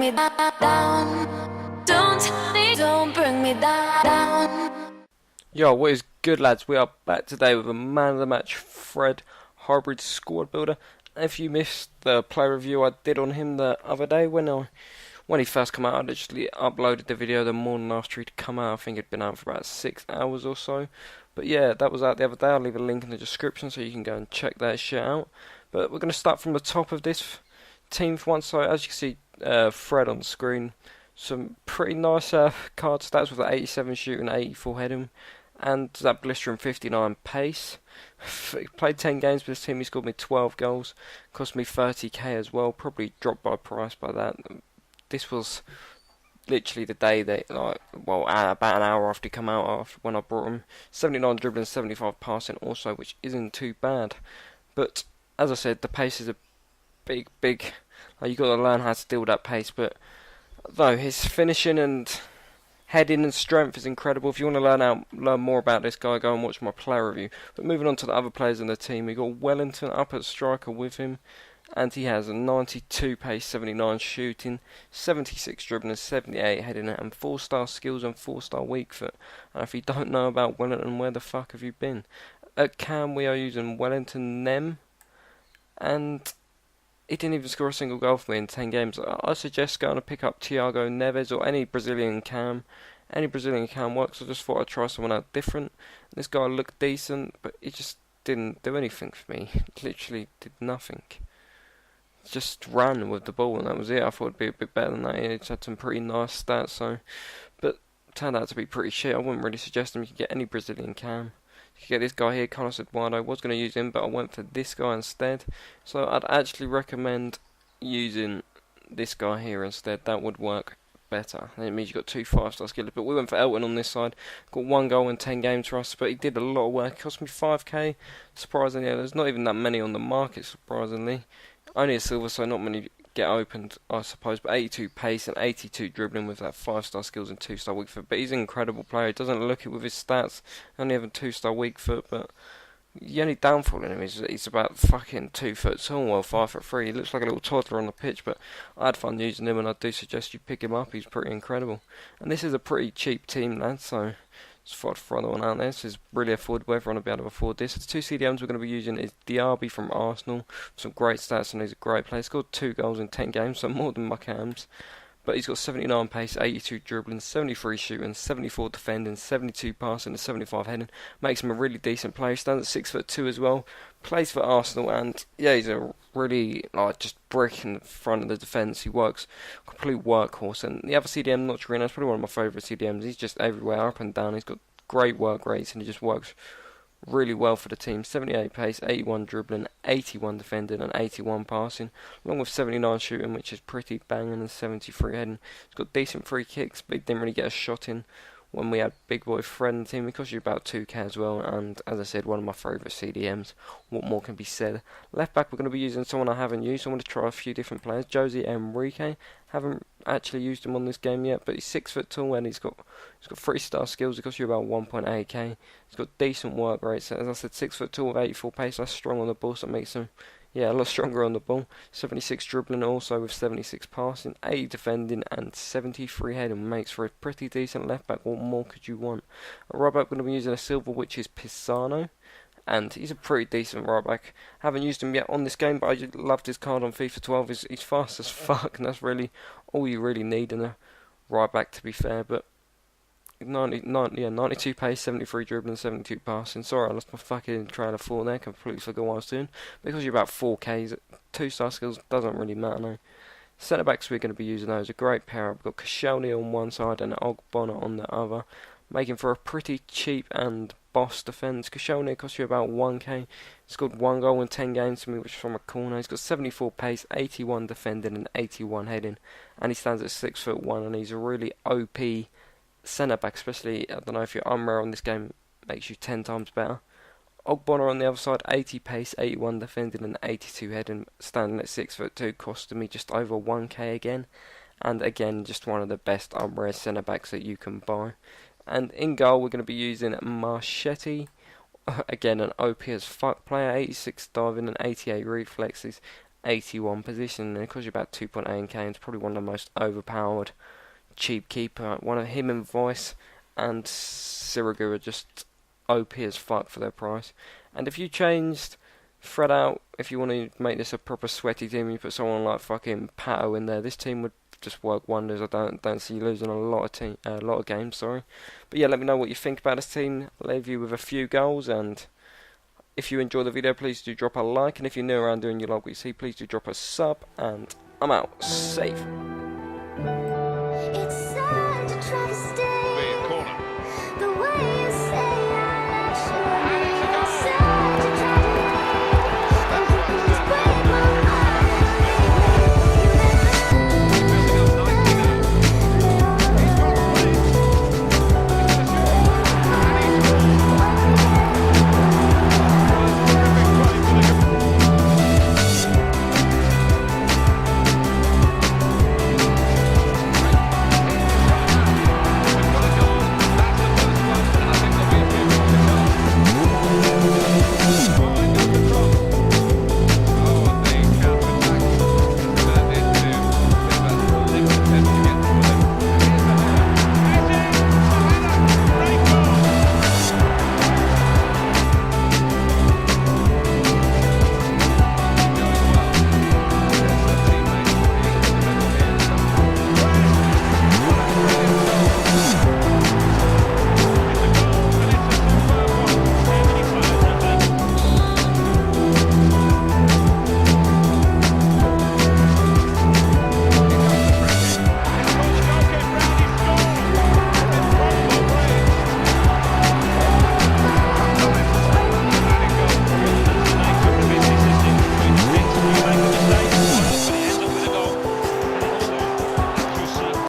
me down. Don't bring me down. Yo, what is good, lads? We are back today with a man of the match, Fred, hybrid squad builder. If you missed the play review I did on him the other day when he first came out, I literally uploaded the video the morning after he'd come out. I think it'd been out for about 6 hours or so. But yeah, that was out the other day. I'll leave a link in the description so you can go and check that shit out. But we're going to start from the top of this team for once. So as you can see, Fred on the screen. Some pretty nice card stats with an 87 shooting, 84 heading, and that blistering 59 pace. He played 10 games with this team. He scored me 12 goals. Cost me 30k as well. Probably dropped by price by that. This was literally the day that, about an hour after he come out, when I brought him. 79 dribbling, 75 passing also, which isn't too bad. But as I said, the pace is a big. You've got to learn how to deal with that pace. But though his finishing and heading and strength is incredible. If you want to learn more about this guy, go and watch my player review. But moving on to the other players in the team, we got Wellington up at striker with him. And he has a 92 pace, 79 shooting, 76 dribbling, 78 heading, and 4-star skills and 4-star weak foot. And if you don't know about Wellington, where the fuck have you been? At Cam, we are using Wellington Nem, and he didn't even score a single goal for me in 10 games. I suggest going to pick up Thiago Neves or any Brazilian Cam. Any Brazilian Cam works. I just thought I'd try someone out different. This guy looked decent, but he just didn't do anything for me. Literally did nothing. Just ran with the ball and that was it. I thought it'd be a bit better than that. He had some pretty nice stats, but turned out to be pretty shit. I wouldn't really suggest him. You could get any Brazilian Cam. You could get this guy here, Carlos Eduardo. I was going to use him, but I went for this guy instead. So I'd actually recommend using this guy here instead. That would work better. And it means you've got 2 5-star skillers. But we went for Elton on this side. Got 1 goal in 10 games for us, but he did a lot of work. It cost me 5k. Surprisingly, there's not even that many on the market, surprisingly. Only a silver, so not many get opened, I suppose. But 82 pace and 82 dribbling with that 5-star skills and 2-star weak foot. But he's an incredible player. He doesn't look it with his stats. Only having 2-star weak foot, but the only downfall in him is that he's about fucking 2 foot tall, well 5'3". He looks like a little toddler on the pitch, but I had fun using him, and I do suggest you pick him up. He's pretty incredible. And this is a pretty cheap team, lads, so just thought I'd throw that one out there. This is really affordable. Everyone will be able to afford this. The 2 CDMs we're going to be using is Diaby from Arsenal. Some great stats, and he's a great player. He scored 2 goals in 10 games, so more than my Cams. But he's got 79 pace, 82 dribbling, 73 shooting, 74 defending, 72 passing, and 75 heading. Makes him a really decent player. He stands at 6'2" as well. Plays for Arsenal, and yeah, he's a really just brick in the front of the defence. He works complete workhorse. And the other CDM, Nocherino, is probably one of my favourite CDMs. He's just everywhere, up and down. He's got great work rates, and he just works really well for the team. 78 pace, 81 dribbling, 81 defending, and 81 passing, along with 79 shooting, which is pretty banging, and 73 heading. He's got decent free kicks, but he didn't really get a shot in when we had Big Boy Fred in the team. It cost you about 2k as well, and as I said, one of my favourite CDMs. What more can be said? Left back, we're going to be using someone I haven't used. I want to try a few different players. Jose Enrique, haven't actually used him on this game yet, but he's 6 foot tall, and he's got 3-star skills. It costs you about 1.8k. He's got decent work rates. As I said, 6 foot tall with 84 pace. That's strong on the ball, so it makes him a lot stronger on the ball. 76 dribbling also with 76 passing, 80 defending, and 73 heading. Makes for a pretty decent left back. What more could you want? A right back, we're going to be using a silver, which is Pisano, and he's a pretty decent right back. Haven't used him yet on this game, but I just loved his card on FIFA 12. He's fast as fuck, and that's really all you really need in a right back, to be fair. But 92 pace, 73 dribbling, 72 passing. Sorry, I lost my fucking train of thought there. Completely forgot what I was doing. Because you're about 4Ks, 2-star skills doesn't really matter, no. Centre backs we're going to be using those. A great pair up. We've got Koscielny on one side and Ogbonna on the other, making for a pretty cheap and boss defence. Koscielny costs you about 1k. He scored 1 goal in 10 games for me, which is from a corner. He's got 74 pace, 81 defending, and 81 heading, and he stands at 6'1", and he's a really OP centre back, especially, I don't know if your unrare on this game makes you 10 times better. Ogbonna on the other side, 80 pace, 81 defending, and 82 heading, standing at 6'2", costing me just over 1k again. And again, just one of the best unrare centre backs that you can buy. And in goal, we're going to be using Marchetti. Again, an OP as fuck player, 86 diving and 88 reflexes, 81 position, and it costs you about 2.8k, and it's probably one of the most overpowered cheap keeper. One of him and Voice and Sirigu are just OP as fuck for their price. And if you changed Fred out, if you want to make this a proper sweaty team, you put someone like fucking Pato in there, this team would just work wonders. I don't see you losing a lot of games, sorry. But yeah, let me know what you think about this team. I'll leave you with a few goals, and if you enjoy the video, please do drop a like, and if you're new around doing you like what you see, please do drop a sub, and I'm out. Safe.